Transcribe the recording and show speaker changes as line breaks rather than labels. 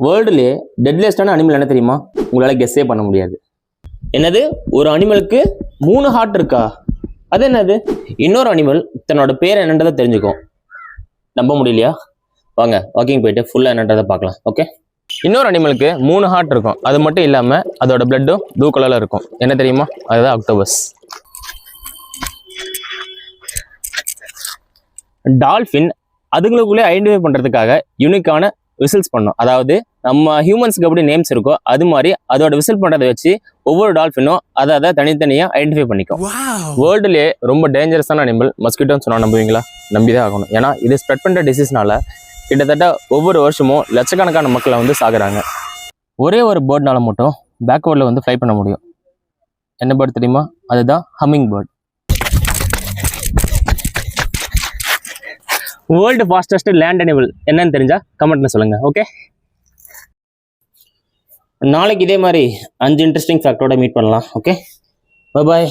வேர்ல்டுலேயே டெட்லியஸ்டான animal என்ன தெரியுமா? உங்களால் கெஸ்ஸே பண்ண முடியாது. என்னது, ஒரு அனிமலுக்கு 3 ஹார்ட் இருக்கா? அது என்னது? இன்னொரு அனிமல் தன்னோட பேர் என்னன்றதை தெரிஞ்சுக்கும். நம்ப முடியலையா? வாங்க வாக்கிங் போயிட்டு ஃபுல்லாக என்னன்றதை பார்க்கலாம். ஓகே, இன்னொரு அனிமலுக்கு 3 ஹார்ட் இருக்கும். அது மட்டும் இல்லாமல் அதோட பிளட்டும் ப்ளூ கலரில் இருக்கும். என்ன தெரியுமா? அதுதான் ஆக்டோபஸ். டால்ஃபின் அதுங்களுக்குள்ளே ஐடென்டிஃபை பண்ணுறதுக்காக யூனிக்கான விசில்ஸ் பண்ணும். அதாவது நம்ம ஹியூமன்ஸ்க்கு எப்படி நேம்ஸ் இருக்கோ அது மாதிரி அதோட விசில் பண்ணுறதை வச்சு ஒவ்வொரு டால்ஃபினும் அதை தனித்தனியாக ஐடென்டிஃபை பண்ணிக்கும். வேர்ல்டுலேயே ரொம்ப டேஞ்சரஸான அனிமல் மஸ்கிட்டோன்னு சொன்னால் நம்புவீங்களா? நம்பிதான் ஆகணும். ஏன்னா இது ஸ்ப்ரெட் பண்ணுற டிசீஸ்னால கிட்டத்தட்ட ஒவ்வொரு வருஷமும் லட்சக்கணக்கான மக்களை வந்து சாகுறாங்க. ஒரே ஒரு பேர்ட்னால மட்டும் பேக்வேர்டில் வந்து ஃப்ளை பண்ண முடியும். என்ன பேர்ட் தெரியுமா? அதுதான் humming bird. World fastest land animal என்னன்னு தெரிஞ்சா கமெண்ட்ல சொல்லுங்க. ஓகே, நாளைக்கு இதே மாதிரி 5 இன்ட்ரெஸ்டிங் ஃபேக்டோட மீட் பண்ணலாம். ஓகே, பை பாய்.